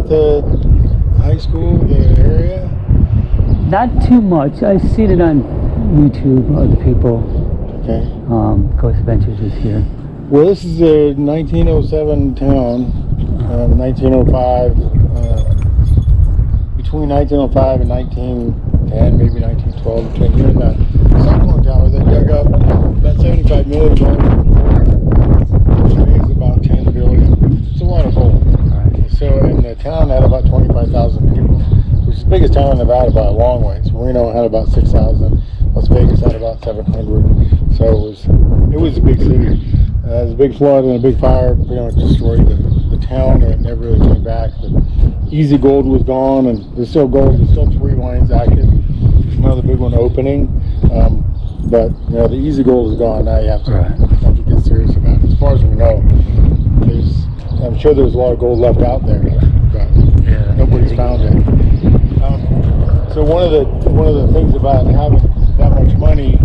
about the high school, the area? Not too much. I've seen it on YouTube. Other people. Okay. Ghost Adventures is here. Well, this is a 1907 town. 1905. Between 1905 and 1910, maybe 1912, between here and the cyclone tower, they dug up about 75 million dollars. Today is about 10 billion. It's a lot of gold. Right. So, and the town had about 25,000 people, which is the biggest town in Nevada by a long way. So Reno had about 6,000. Las Vegas had about 700. So it was a big city. There was a big flood and a big fire pretty much destroyed the town, and it never really came back. But Easy Gold was gone, and there's still gold. There's still 3 mines active. There's another big one opening, but the Easy Gold is gone. Now you have to get serious about it. As far as we know, I'm sure there's a lot of gold left out there, but nobody's found it. So one of the things about having that much money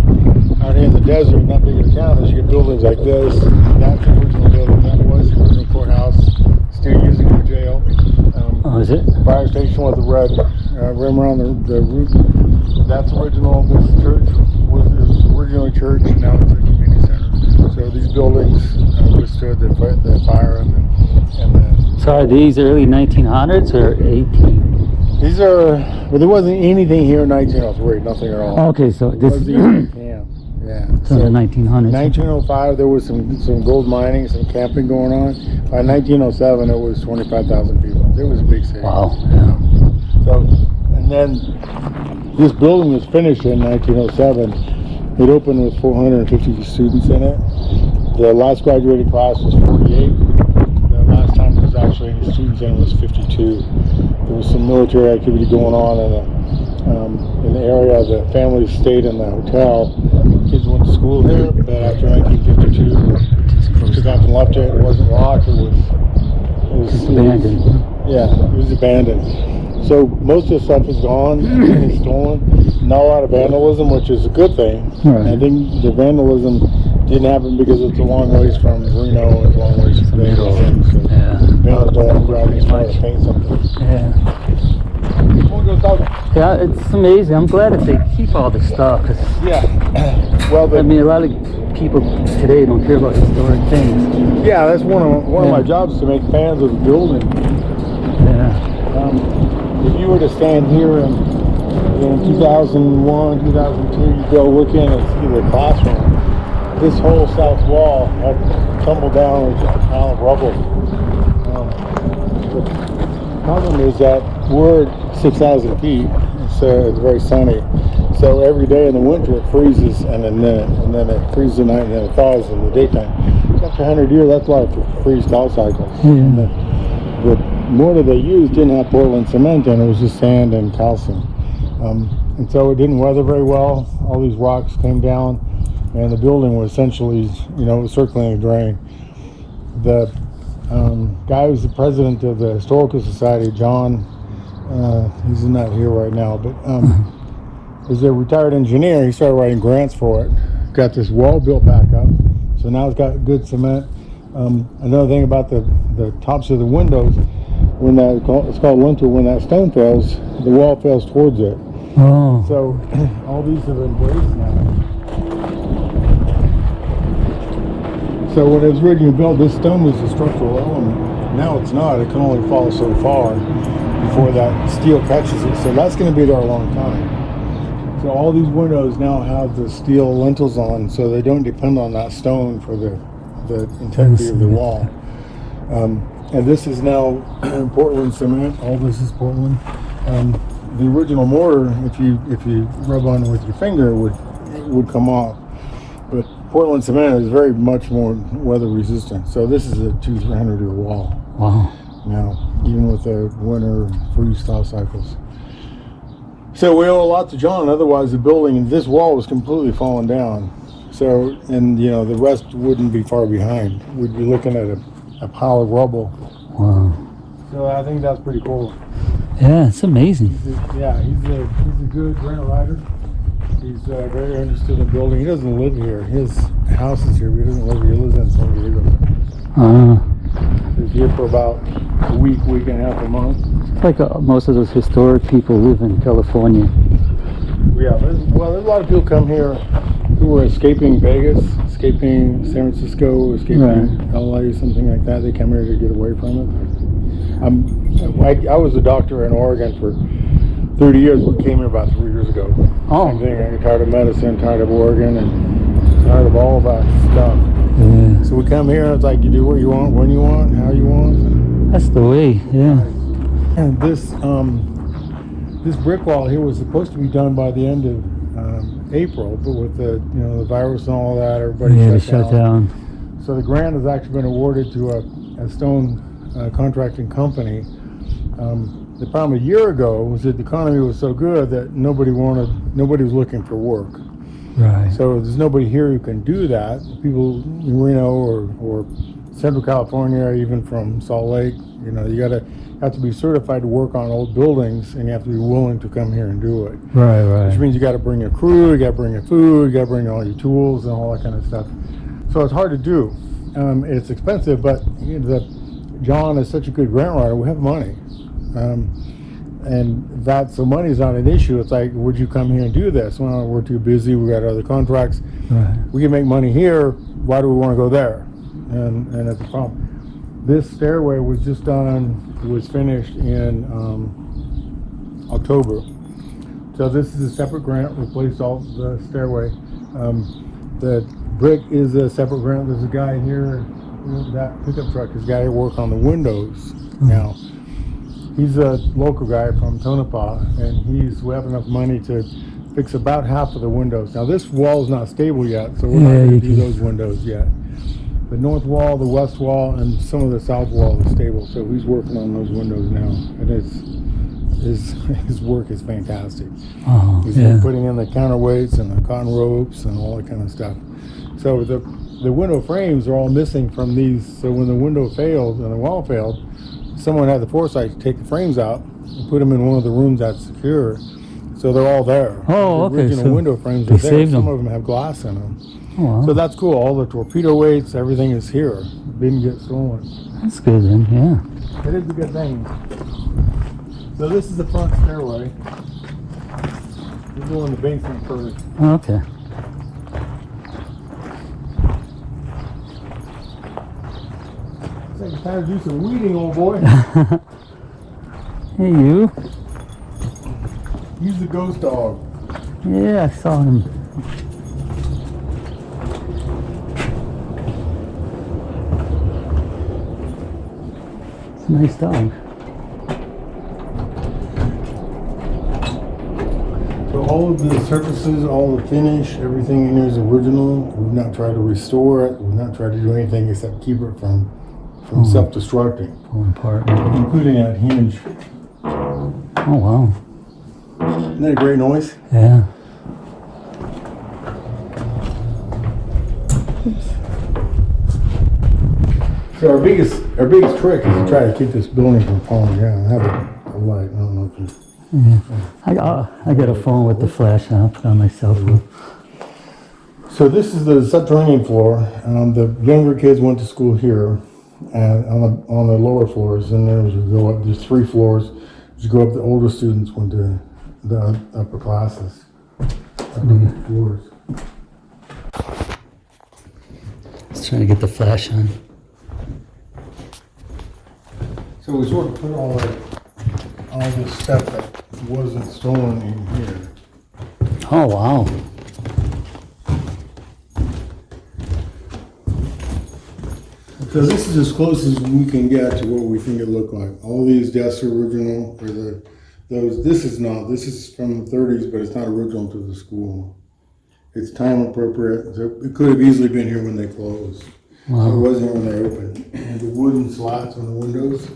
out here in the desert, not big of a town, is you get buildings like this. That's the original building. That was the original courthouse. Still using the jail. Is it? Fire station with the red rim around the roof. That's original. This church was originally church. Now it's a community center. So these buildings withstood the fire and the. So are these early 1900s or 18? These are. Well, there wasn't anything here in 1903. Nothing at all. Okay, so this. Yeah. So the 1900s. 1905, there was some gold mining, some camping going on. By 1907, it was 25,000 people. It was a big city. Wow. Yeah. So, and then this building was finished in 1907. It opened with 450 students in it. The last graduating class was 48. The last time there was actually any students in it was 52. There was some military activity going on in the area. The families stayed in the hotel. Kids went to school here, but after 1952, took off and left it. It wasn't locked. It was abandoned. It was abandoned. So most of the stuff is gone and stolen. Not a lot of vandalism, which is a good thing. Right. I think the vandalism didn't happen because it's a long ways from Reno and a long ways from Vegas. So vandals don't want to grab these trying to paint something. Yeah, it's amazing. I'm glad that they keep all this stuff. Cause Well, I mean, a lot of people today don't care about historic things. Yeah, that's one of my jobs, to make fans of the building. If you were to stand here in 2001, 2002, you go look in and see the classroom. This whole south wall had tumbled down with a pile of rubble. The problem is that we're 6,000 feet, so it's very sunny. So every day in the winter it freezes, and then it freezes at night, and then it thaws in the daytime. So after 100 years, that's a lot of freeze thaw cycles. And the mortar they used didn't have Portland cement in it. It was just sand and calcium. And so it didn't weather very well. All these rocks came down, and the building was essentially, it was circling a drain. The guy who's the president of the Historical Society, John, he's not here right now, but is a retired engineer. He started writing grants for it. Got this wall built back up, so now it's got good cement. Another thing about the tops of the windows, it's called lintel, when that stone fails, the wall fails towards it. Oh. So all these have been braced now. So when it was originally built, this stone was a structural element. Now it's not. It can only fall so far before that steel catches it. So that's going to be there a long time. So all these windows now have the steel lintels on, so they don't depend on that stone for the integrity of the wall. And this is now Portland cement. All this is Portland. The original mortar, if you rub on it with your finger, it would come off. But Portland cement is very much more weather resistant. So this is a 200-300 year wall. Wow. Now, even with the winter freeze thaw cycles. So we owe a lot to John. Otherwise, the building, this wall was completely fallen down. So, and the rest wouldn't be far behind. We'd be looking at a pile of rubble. Wow. So I think that's pretty cool. Yeah, it's amazing. He's a good renter writer. He's very interested in the building. He doesn't live here. His house is here, but he doesn't live here. He lives in San Diego. His here for about a week and a half, a month. It's like most of those historic people live in California. Yeah, there's a lot of people come here who were escaping Vegas, escaping San Francisco, escaping LA, something like that. They come here to get away from it. I was a doctor in Oregon for 30 years, but came here about 3 years ago. Oh. Same thing, I got tired of medicine, tired of Oregon, and tired of all that stuff. Yeah. So we come here, it's like you do what you want, when you want, how you want. That's the way, yeah. And this brick wall here was supposed to be done by the end of April, but with the the virus and all that, everybody shut down. So the grant has actually been awarded to a stone contracting company. The problem a year ago was that the economy was so good that nobody was looking for work. Right. So there's nobody here who can do that. People in Reno or Central California, or even from Salt Lake, you have to be certified to work on old buildings, and you have to be willing to come here and do it. Right. Which means you got to bring a crew, you got to bring your food, you got to bring all your tools and all that kind of stuff. So it's hard to do. It's expensive, but John is such a good grant writer. We have money. So money's not an issue. It's like, would you come here and do this? Well, we're too busy. We got other contracts. Right. We can make money here. Why do we want to go there? And that's a problem. This stairway was finished in October. So this is a separate grant. Replaced all the stairway. The brick is a separate grant. There's a guy here. That pickup truck is a guy who works on the windows now. He's a local guy from Tonopah, and we have enough money to fix about half of the windows. Now this wall is not stable yet, so we're not going to do those windows yet. The north wall, the west wall, and some of the south wall is stable, so he's working on those windows now, and his work is fantastic. He's putting in the counterweights and the cotton ropes and all that kind of stuff. So the window frames are all missing from these, so when the window failed and the wall failed, someone had the foresight to take the frames out and put them in one of the rooms that's secure, so they're all there. Oh, the original window frames are there. Some of them have glass in them. Oh, wow. So that's cool. All the torpedo weights, everything is here. Didn't get stolen. That's good then, yeah. It is a good thing. So this is the front stairway. We'll go in the basement first. Oh, okay. It's time to do some weeding, old boy. Hey, you. He's the ghost dog. Yeah, I saw him. It's a nice dog. So all of the surfaces, all the finish, everything in here is original. We've not tried to restore it. We've not tried to do anything except keep it from self-destructing. Pulling apart. Including that hinge. Oh, wow. Isn't that a great noise? Yeah. So our biggest trick is to try to keep this building from falling down. I have a light. I don't know if you... I got a phone with the flash on. I'll put on my cell phone. So this is the subterranean floor. The younger kids went to school here, and on the lower floors. And then as we go up, there's 3 floors. As you go up, the older students went to the upper classes. Floors. Just trying to get the flash on. So we sort of put all this stuff that wasn't stolen in here. Oh, wow. So this is as close as we can get to what we think it looked like. All these desks are original, or this is not. This is from the 30s, but it's not original to the school. It's time appropriate. So it could have easily been here when they closed. Wow. It wasn't here when they opened. And the wooden slats on the windows,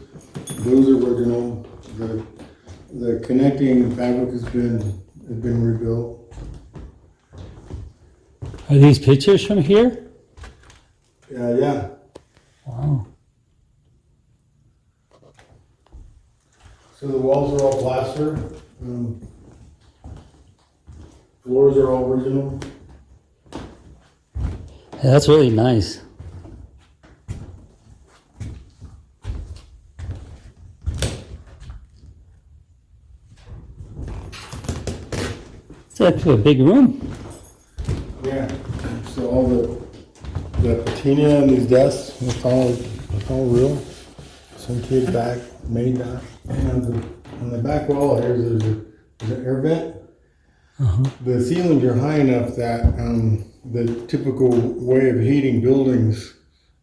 those are original. The connecting fabric has been rebuilt. Are these pictures from here? Yeah. Wow. So the walls are all plaster. Floors are all original. Yeah, that's really nice. It's actually a big room. Yeah. So all the patina and these desks, it's all real. Some kid back made that. And on the back wall here, there's an air vent. The ceilings are high enough that the typical way of heating buildings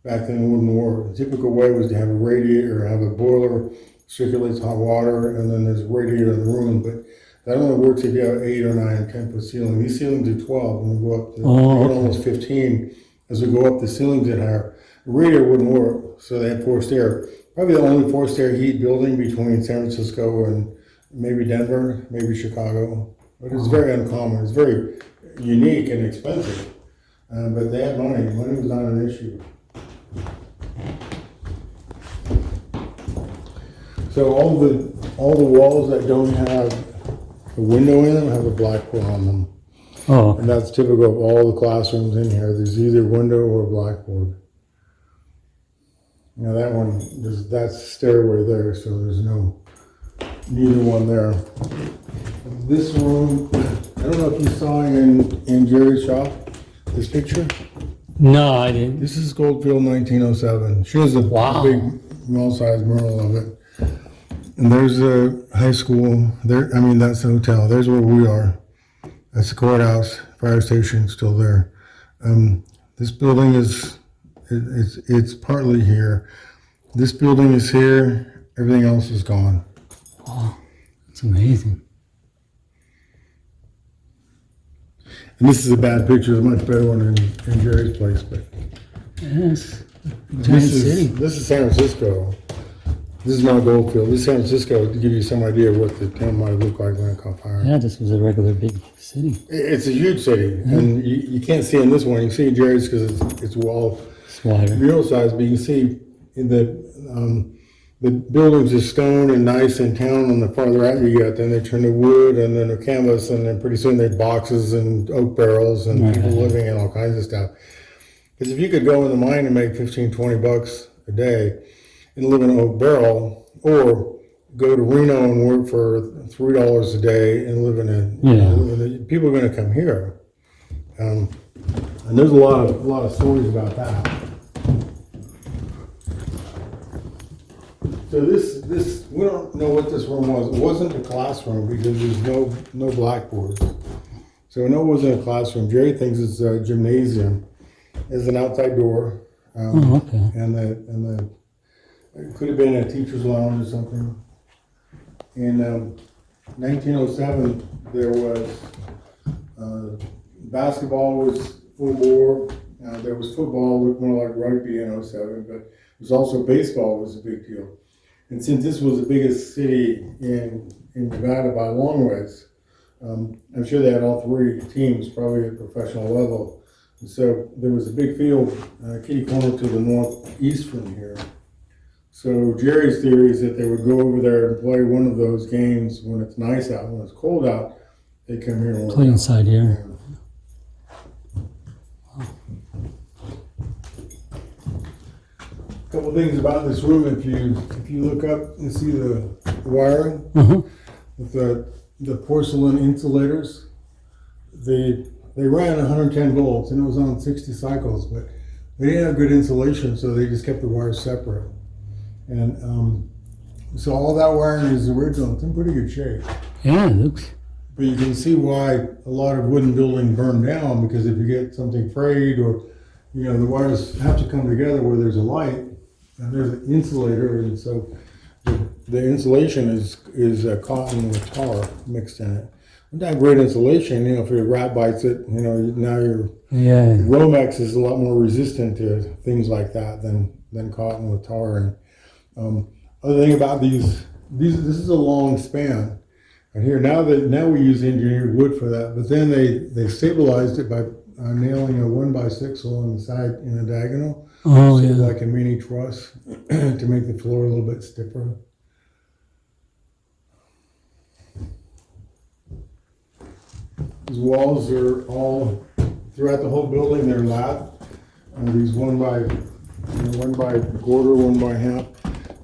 back then wouldn't work. The typical way was to have a radiator, have a boiler, circulates hot water, and then there's a radiator in the room. But that only works if you have 8 or 9 or 10-foot ceiling. These ceilings are 12, and we go up to we get almost 15. As we go up, the ceilings get higher. The radiator wouldn't work, so they had forced air. Probably the only forced air heat building between San Francisco and maybe Denver, maybe Chicago. But it's very uncommon. It's very unique and expensive. But they had money. Money was not an issue. So all the walls that don't have a window in them have a blackboard on them. Oh, And that's typical of all the classrooms in here. There's either window or blackboard. Now that one, that's stairway there, so there's neither one there. This room, I don't know if you saw in Jerry's shop, this picture. no, I didn't. This is Goldfield 1907. She has a big, well-sized mural of it. And there's a high school. There, I mean, that's the hotel. There's where we are. That's the courthouse, fire station, still there. This building it's partly here. This building is here. Everything else is gone. Wow, it's amazing. And this is a bad picture. It's a much better one in Jerry's place. But Yes, giant city. this is San Francisco. This is not Goldfield. This is San Francisco to give you some idea of what the town might look like when it caught fire. Yeah, this was a regular big city. It's a huge city, and you can't see in this one. You can see in Jerry's because it's wall It's wider. real size, but you can see in the buildings are stone and nice in town. And the farther out you get, then they turn to wood, and then to canvas, and then pretty soon there's boxes and oak barrels and people living in all kinds of stuff. Because if you could go in the mine and make $15-20 a day and live in an oak barrel, or go to Reno and work for $3 a day and live in people are going to come here. And there's a lot of stories about that. So this we don't know what this room was. It wasn't a classroom because there's no blackboards. So no, it wasn't a classroom. Jerry thinks it's a gymnasium. There's an outside door. Okay. And the it could have been a teacher's lounge or something. In 1907, there was basketball was full bore. There was football, looked more like rugby in '07, but it was also baseball was a big deal. And since this was the biggest city in Nevada by a long ways, I'm sure they had all 3 teams, probably at professional level. And so there was a big field, kitty corner to the northeast from here. So Jerry's theory is that they would go over there and play one of those games when it's nice out. When it's cold out, they come here and Play inside here. A couple things about this room. If you look up and see the wiring with the porcelain insulators, they ran 110 volts and it was on 60 cycles, but they didn't have good insulation, so they just kept the wires separate. And so all that wiring is original. It's in pretty good shape. Yeah, it looks. But you can see why a lot of wooden buildings burn down, because if you get something frayed or, the wires have to come together where there's a light and there's an insulator, and so the insulation is cotton with tar mixed in it. Not great insulation, if your rat bites it, now your Romex is a lot more resistant to things like that than cotton with tar. And other thing about these this is a long span. And here now we use engineered wood for that, but then they stabilized it by nailing a 1x6 along the side in a diagonal, like a mini truss to make the floor a little bit stiffer. These walls are all throughout the whole building. They're lath. These 1 by quarter, 1 by half,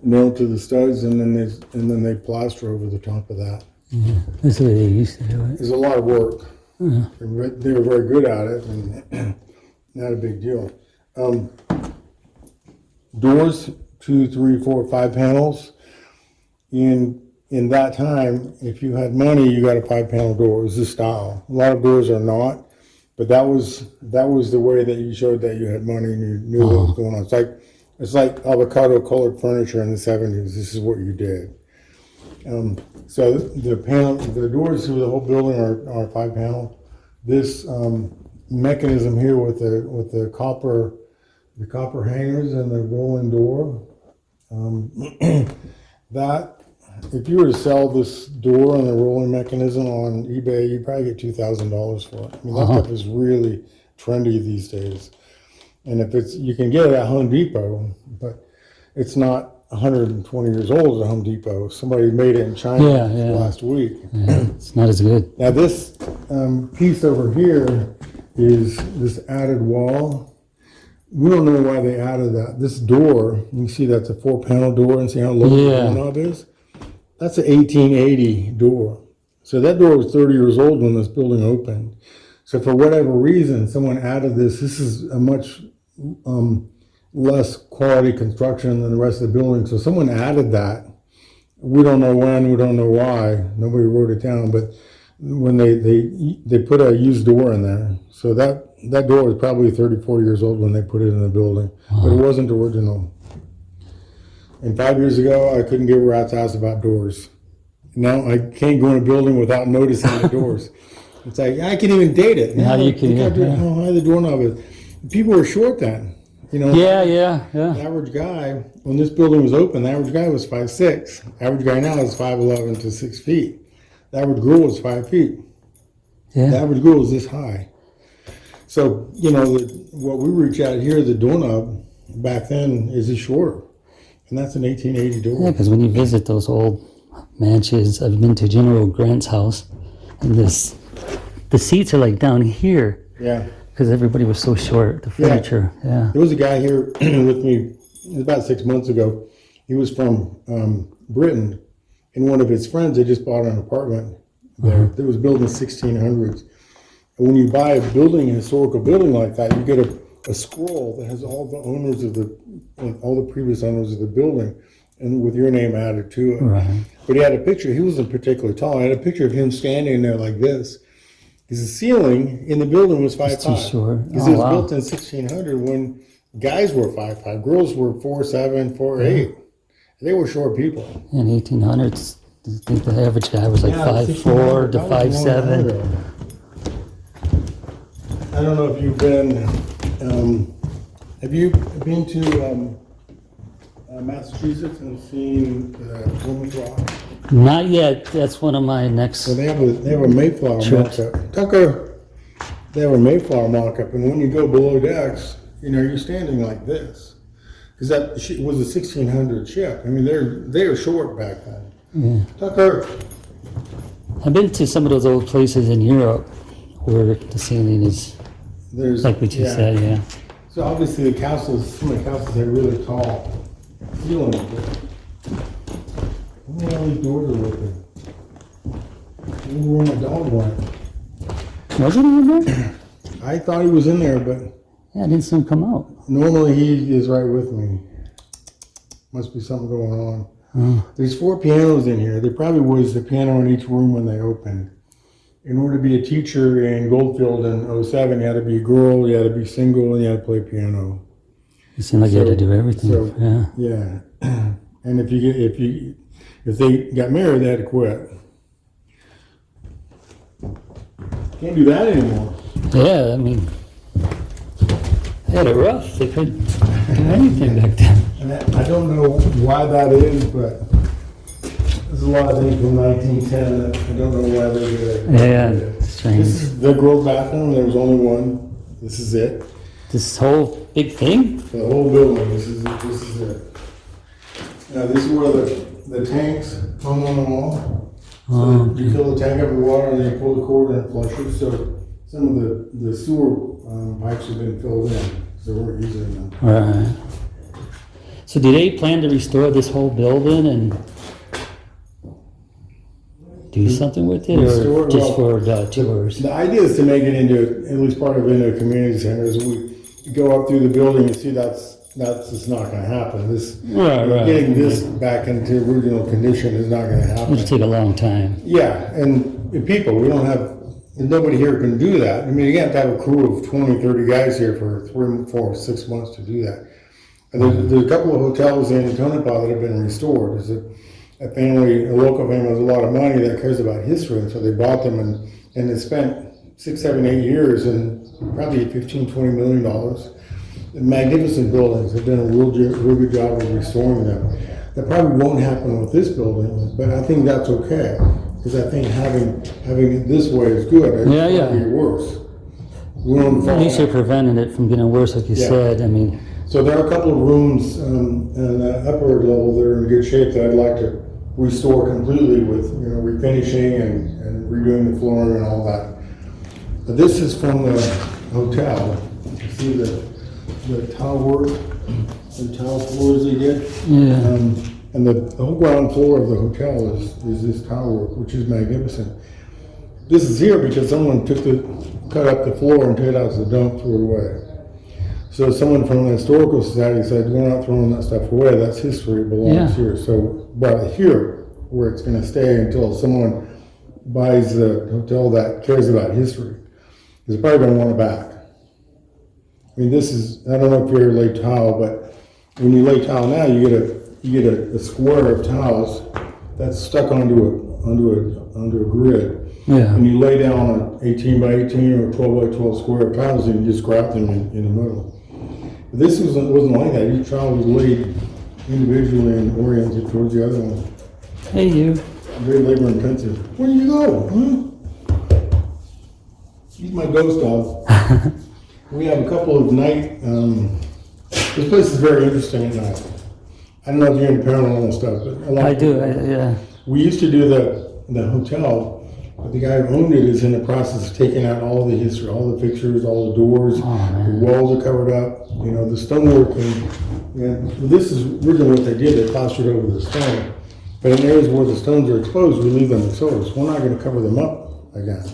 nailed to the studs, and then they plaster over the top of that. Yeah, that's the way they used to do it. There's a lot of work. They were very good at it, and not a big deal. Doors, 2, 3, 4, 5 panels. In that time, if you had money, you got a 5-panel door. It was the style. A lot of doors are not, but that was the way that you showed that you had money and you knew what was going on. It's like avocado colored furniture in the 70s. This is what you did. So the doors through the whole building are 5-panel. This mechanism here with the copper hangers and the rolling door, that if you were to sell this door and the rolling mechanism on eBay, you'd probably get $2,000 for it. I mean, that stuff is really trendy these days. And you can get it at Home Depot, but it's not 120 years old at Home Depot. Somebody made it in China last week. Yeah, it's not as good. Now this piece over here is this added wall. We don't know why they added that. This door, you can see that's a 4-panel door, and see how low the doorknob is? That's an 1880 door. So that door was 30 years old when this building opened. So for whatever reason, someone added this. This is a much less quality construction than the rest of the building. So someone added that. We don't know when, we don't know why. Nobody wrote it down, but when they put a used door in there. So that door was probably 34 years old when they put it in the building, but it wasn't original. And 5 years ago, I couldn't give a rat's ass about doors. Now I can't go in a building without noticing the doors. It's like, I can even date it. Now you can, how high the doorknob is. People were short then. You know, the average guy, when this building was open, the average guy was 5'6". The average guy now is 5'11" to 6 feet. The average girl is 5 feet. Yeah. The average girl is this high. So, you know, what we reach out here, the doorknob back then is shorter. And that's an 1880 door. Yeah, because when you visit those old mansions, I've been to General Grant's house, and the seats are like down here. Yeah. Because everybody was so short, the furniture. Yeah. There was a guy here with me about 6 months ago. He was from Britain, and one of his friends had just bought an apartment there that was built in the 1600s. And when you buy a historical building like that, you get a scroll that has all the owners all the previous owners of the building, and with your name added to it. Right. But he had a picture. He wasn't particularly tall. I had a picture of him standing there like this. Because the ceiling in the building was 5'5". It's too short. Because it was built in 1600 when guys were 5'5". Girls were 4'7", 4'8". They were short people. In 1800s, I think the average guy was like 5'4" to 5'7". I don't know if you've been. Have you been to Massachusetts and seen Plymouth Rock? Not yet. That's one of my next. So they have a Mayflower mock-up. Tucker, they have a Mayflower mock-up, and when you go below decks, you know, you're standing like this. Because that was a 1600 ship. I mean, they're short back then. Yeah. Tucker. I've been to some of those old places in Europe where the ceiling is like what you said, yeah. So obviously some of the castles had really tall ceilings. Look at all these doors are open. I wonder where my dog went. Wasn't he in there? I thought he was in there, but yeah, I didn't see him come out. Normally he is right with me. Must be something going on. There's 4 pianos in here. There probably was a piano in each room when they opened. In order to be a teacher in Goldfield in 07, you had to be a girl, you had to be single, and you had to play piano. You seem like you had to do everything. Yeah. And if they got married, they had to quit. Can't do that anymore. Yeah, I mean, they had it rough. They couldn't do anything back then. And I don't know why that is, but there's a lot of things from 1910 that I don't know why they did it. Yeah, strange. This is the girls' bathroom. There was only one. This is it. This whole big thing? The whole building. This is it. Now this is where the tanks hung on the wall. So you fill the tank up with water and then you pull the cord and flush it. So some of the sewer pipes have been filled in, so we're using them. Right. So do they plan to restore this whole building? And do something with it, Restore- or just well, for the tours? The idea is to make it into, at least part of it, into a community center. So we go up through the building and see that's just not going to happen. Right. Getting this back into original condition is not going to happen. It'll take a long time. Yeah, and people, we don't have, nobody here can do that. I mean, you have to have a crew of 20, 30 guys here for 3, 4, 6 months to do that. And there's a couple of hotels in Tonopah that have been restored. There's a local family with a lot of money that cares about history, and so they bought them and they spent 6, 7, 8 years and probably $15, $20 million. Magnificent buildings. They've done a real good job of restoring them. That probably won't happen with this building, but I think that's okay, because I think having it this way is good. It's Yeah. be worse. We don't At least you're preventing it from getting worse, like you said. I mean, so there are a couple of rooms in the upper level that are in good shape that I'd like to restore completely with, refinishing and redoing the flooring and all that. But this is from the hotel. You see the tile work, the tile floors they did. yeah. And the whole ground floor of the hotel is this tile work, which is magnificent. This is here because someone cut up the floor and took it out to the dump, threw it away. So someone from the historical society said, we're not throwing that stuff away, that's history, it belongs here. So brought it here, where it's gonna stay until someone buys the hotel that cares about history. They're probably gonna want it back. I mean, this is, I don't know if you ever lay tile, but when you lay tile now, you get a square of tiles that's stuck onto a grid. Yeah. And you lay down an 18 by 18 or 12 by 12 square of tiles and you just grab them in the middle. But this wasn't like that. Each tile was laid individually and oriented towards the other one. Hey, you. Very labor intensive. Where do you go? He's my ghost dog. We have a couple of night, this place is very interesting at night. I don't know if you're into paranormal stuff, but a lot I of do, people- yeah. We used to do the hotel, but the guy who owned it is in the process of taking out all the history, all the pictures, all the doors. Oh, man. The walls are covered up, the stonework. And this is originally what they did. They plastered over the stone. But in areas where the stones are exposed, we leave them exposed. We're not going to cover them up again.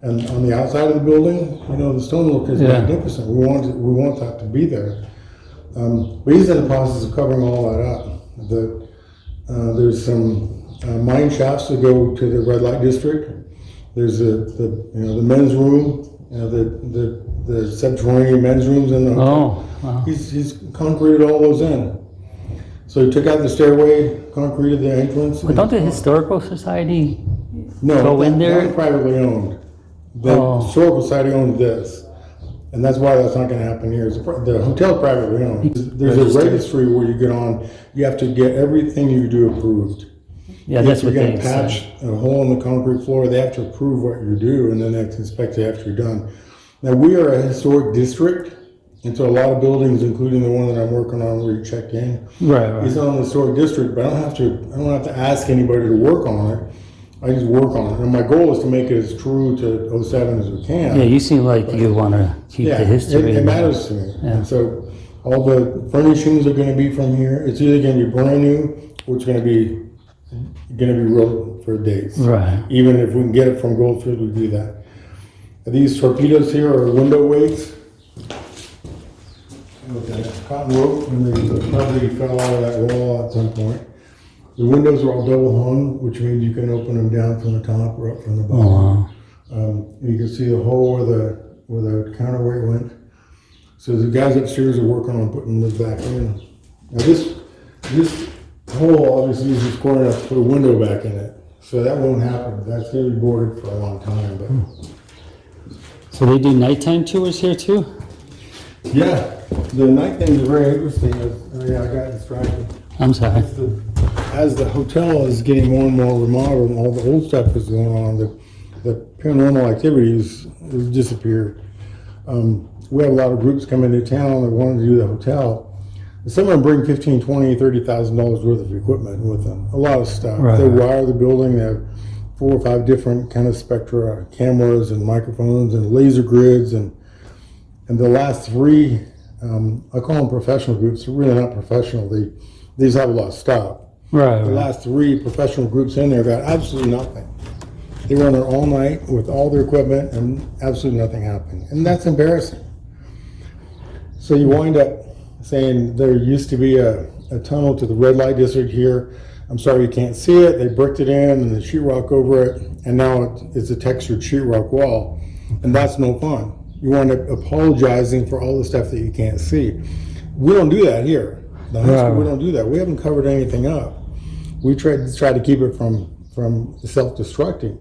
And on the outside of the building, the stonework is magnificent. We want that to be there. But he's in the process of covering all that up. There's some mine shafts that go to the red light district. There's the men's room, the subterranean men's rooms in the hotel. Oh, wow. He's concreted all those in. So he took out the stairway, concreted the entrance. But don't the Historical Society No, go in there? That's privately owned. The Historical Society owns this, and that's why that's not going to happen here. The hotel's privately owned. There's a registry where you get on. You have to get everything you do approved. Yeah, that's what you're they going to patch a hole in the concrete floor. They have to approve what you do, and then they have to inspect it after you're done. Now, we are a historic district, and so a lot of buildings, including the one that I'm working on where you check in, Right. is on the historic district, but I don't have to ask anybody to work on it. I just work on it. And my goal is to make it as true to 07 as we can. Yeah, you seem like you want to keep the history. It matters to me. Yeah. And so all the furnishings are going to be from here. It's either going to be brand new or it's going to be real for dates. Right. Even if we can get it from Goldfield, we do that. These torpedoes here are window weights. With that cotton rope, and they probably fell out of that wall at some point. The windows are all double hung, which means you can open them down from the top or up from the bottom. Oh, wow. You can see the hole where the counterweight went. So the guys upstairs are working on putting this back in. Now this hole obviously is square enough to put a window back in it. So that won't happen. That's going to be boarded for a long time. But So they do nighttime tours here too? yeah, the night thing is very interesting. I got distracted. I'm sorry. As the hotel is getting more and more remodeled and all the old stuff is going on, the paranormal activities has disappeared. We have a lot of groups come into town that want to do the hotel. Some of them bring $15,000, $20,000, $30,000 worth of equipment with them. A lot of stuff. Right. They wire the building. They have 4 or 5 different kind of spectra, cameras and microphones and laser grids. And the last 3, I call them professional groups. They're really not professional. They just have a lot of stuff. Right. The last 3 professional groups in there got absolutely nothing. They were on there all night with all their equipment, and absolutely nothing happened. And that's embarrassing. So you wind up saying there used to be a tunnel to the red light district here. I'm sorry you can't see it. They bricked it in and the sheetrock over it, and now it's a textured sheetrock wall, and that's no fun. You wind up apologizing for all the stuff that you can't see. We don't do that here. The high school, we don't do that. We haven't covered anything up. We try to keep it from self-destructing.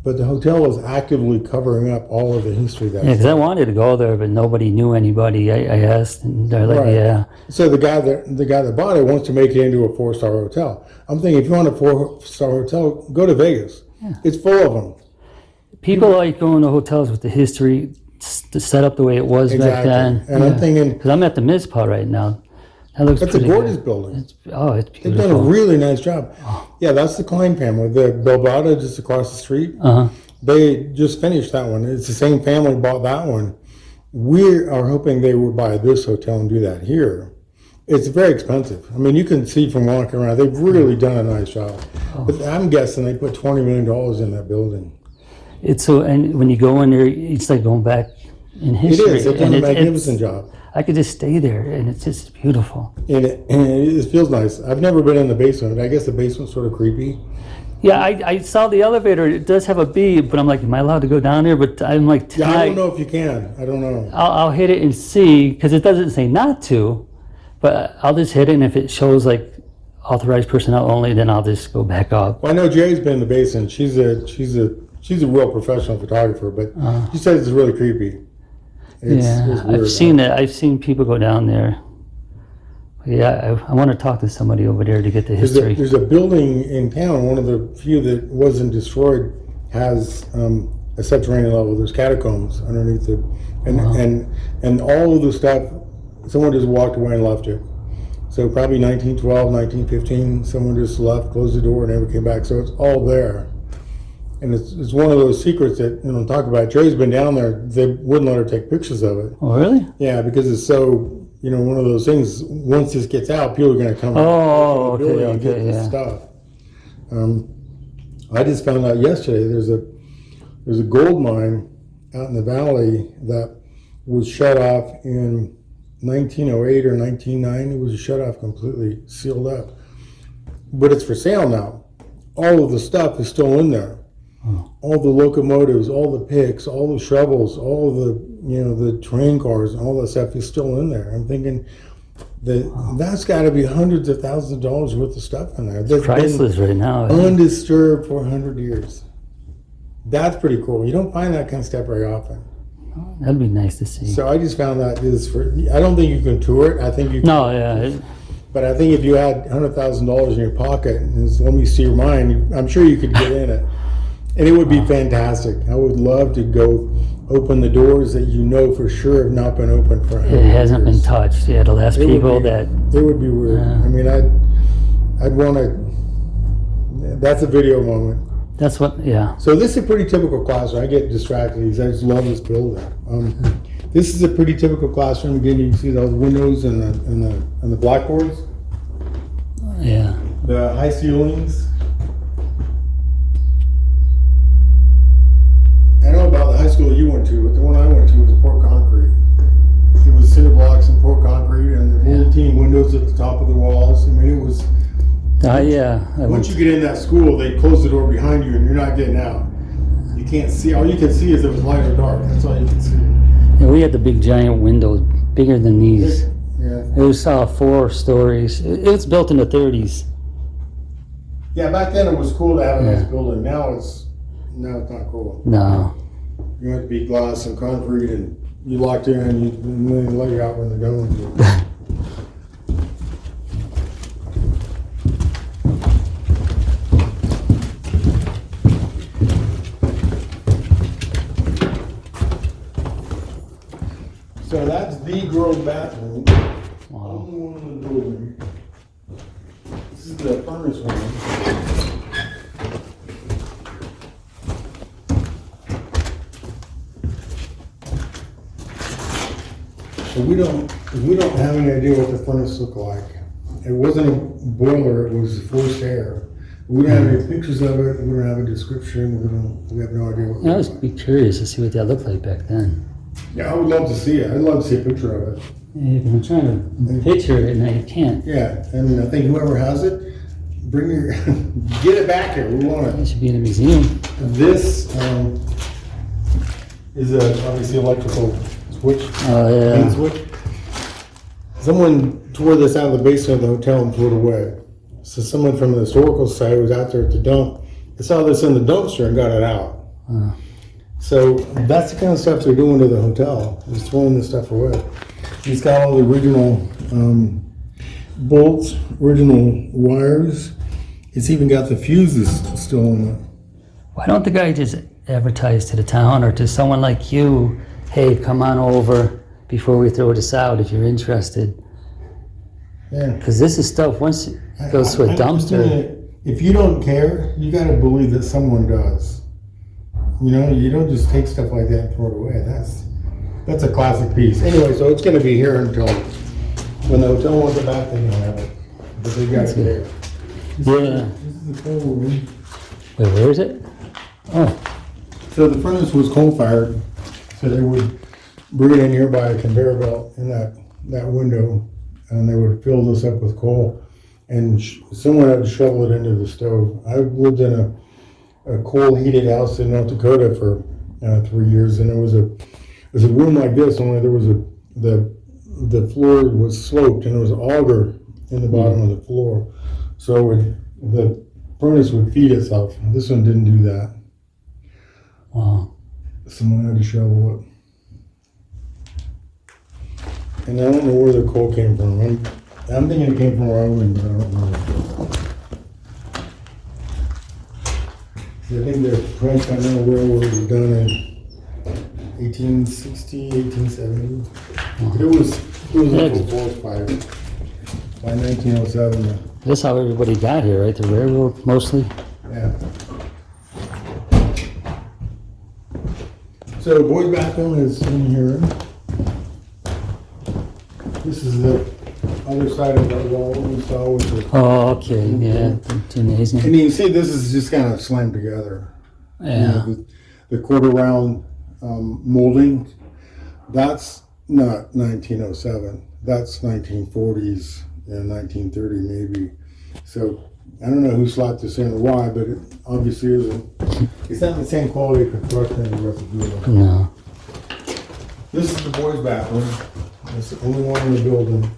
But the hotel is actively covering up all of the history that. Yeah, because I wanted to go there, but nobody knew anybody. I asked, and they're like, "Yeah." So the guy that bought it wants to make it into a 4-star hotel. I'm thinking, if you want a 4-star hotel, go to Vegas. Yeah. It's full of them. People like going to hotels with the history, to set up the way it was back then. And I'm thinking, because I'm at the Mizpah right now. That looks. That's a gorgeous building. It's beautiful. They've done a really nice job. Yeah, that's the Klein family. The Belvada just across the street. They just finished that one. It's the same family bought that one. We are hoping they will buy this hotel and do that here. It's very expensive. I mean, you can see from walking around, they've really done a nice job. But I'm guessing they put $20 million in that building. It's so, and when you go in there, it's like going back in history. It is. They've done a magnificent job. I could just stay there, and it's just beautiful. And it feels nice. I've never been in the basement. I guess the basement's sort of creepy. Yeah, I saw the elevator. It does have a beep, but I'm like, am I allowed to go down there? But I'm like, tonight, yeah, I don't know if you can. I don't know. I'll hit it and see, because it doesn't say not to, but I'll just hit it, and if it shows like authorized personnel only, then I'll just go back up. Well, I know Jay's been in the basement. She's a real professional photographer, but she says it's really creepy. It's weird. I've seen it. I've seen people go down there. Yeah, I want to talk to somebody over there to get the history. There's a building in town, one of the few that wasn't destroyed, has a subterranean level. There's catacombs underneath it, and all of the stuff, someone just walked away and left it. So probably 1912, 1915, someone just left, closed the door, and never came back. So it's all there. And it's one of those secrets that, talk about. Trey's been down there. They wouldn't let her take pictures of it. Oh, really? Yeah, because it's so, one of those things. Once this gets out, people are going to come to the building and get this stuff. I just found out yesterday there's a gold mine out in the valley that was shut off in 1908 or 1909. It was shut off, completely sealed up. But it's for sale now. All of the stuff is still in there. All the locomotives, all the picks, all the shovels, all the the train cars, and all that stuff is still in there. I'm thinking that's got to be hundreds of thousands of dollars worth of stuff in there. That's priceless right now. Undisturbed for 100 years. That's pretty cool. You don't find that kind of stuff very often. That'd be nice to see. So I just found that I don't think you can tour it. I think you can. No, yeah. But I think if you had $100,000 in your pocket and just let me see your mind, I'm sure you could get in it. And it would be fantastic. I would love to go open the doors that for sure have not been opened for 100 years. It hasn't been touched. Yeah, the last people that... It would be weird. I mean, I'd want to... That's a video moment. That's what, yeah. So this is a pretty typical classroom. I get distracted because I just love this building. This is a pretty typical classroom. Again, you can see those windows and the blackboards. Yeah. The high ceilings. I know about the high school you went to, but the one I went to was poured concrete. It was cinder blocks and poured concrete, and the little teeny windows at the top of the walls. I mean, it was. Yeah. Once you get in that school, they close the door behind you, and you're not getting out. You can't see. All you can see is it was light or dark. That's all you can see. Yeah, we had the big giant windows, bigger than these. Yeah. It was 4 stories. It was built in the 30s. Yeah, back then it was cool to have a nice building. Now it's not cool. No. You have to be glass and concrete, and you locked in, and then they let you out when they're done with you. So that's the girls' bathroom. Wow. Only one in the building. This is the furnace room. So we don't have any idea what the furnace looked like. It wasn't a boiler, it was forced air. We don't have any pictures of it. We don't have a description. We have no idea what it I was looks be curious to see what that looked like back then. Yeah, I would love to see it. I'd love to see a picture of it. Yeah, I'm trying to picture it and I can't. Yeah, and I think whoever has it, bring your, get it back here. We want It it. should be in a museum. This is obviously electrical switch. Oh Main yeah. switch. Someone tore this out of the basement of the hotel and threw it away. So someone from the historical site was out there at the dump. They saw this in the dumpster and got it out. So that's the kind of stuff they're doing to the hotel, is throwing this stuff away. He's got all the original bolts, original wires. It's even got the fuses still on it. Why don't the guy just advertise to the town or to someone like you, hey, come on over before we throw this out if you're interested? Yeah. Because this is stuff, once it goes to a dumpster. If you don't care, you got to believe that someone does. You know, you don't just take stuff like that and throw it away. That's a classic piece. Anyway, so it's going to be here until when the hotel wants it back, they don't have it. But they got it there. Yeah. This is the coal room. Wait, where is it? Oh, So the furnace was coal-fired, so they would bring it in here by a conveyor belt in that window, and they would fill this up with coal, and someone had to shovel it into the stove. I lived in a coal-heated house in North Dakota for 3 years, and it was a room like this, only there was the floor was sloped, and there was an auger in the bottom of the floor, so the furnace would feed itself. This one didn't do that. wow. Someone had to shovel it. And I don't know where the coal came from. I'm thinking it came from Wyoming, but I don't know. I think the Transcontinental Railroad was done in 1860, 1870. But it was up for forest fire by 1907. That's how everybody got here, right? The railroad, mostly? Yeah. So the boys' bathroom is in here. This is the other side of the wall we saw with the. Oh, okay, yeah, gymnasium. And you can see this is just kind of slammed together. Yeah. You know, the quarter round molding, that's not 1907. That's 1940s and 1930 maybe. So I don't know who slapped this in or why, but it obviously isn't. It's not the same quality of construction as the rest of the building. No. This is the boys' bathroom. It's the only one in the building.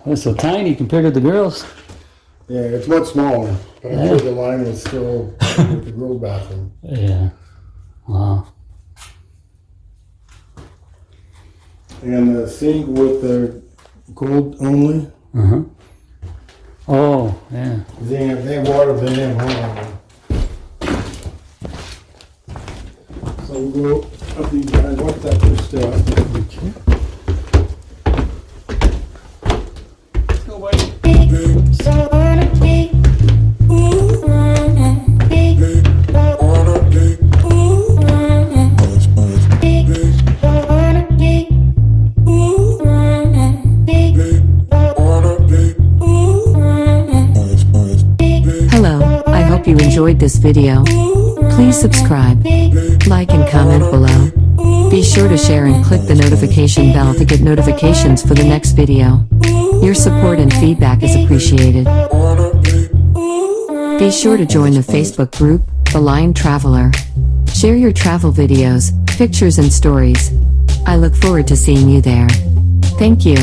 Oh, so tiny compared to the girls. Yeah, it's much smaller, but I'm sure the line is still with the girls' bathroom. Yeah. Wow. And the sink with the gold only. Uh-huh. Oh, yeah. They have water, they have home. So we'll go up these guys. What's that first step? Okay. Let's go, buddy. Hello, I hope you enjoyed this video. Please subscribe, like and comment below. Be sure to share and click the notification bell to get notifications for the next video. Your support and feedback is appreciated. Be sure to join the Facebook group, The Lion Traveler. Share your travel videos, pictures and stories. I look forward to seeing you there. Thank you.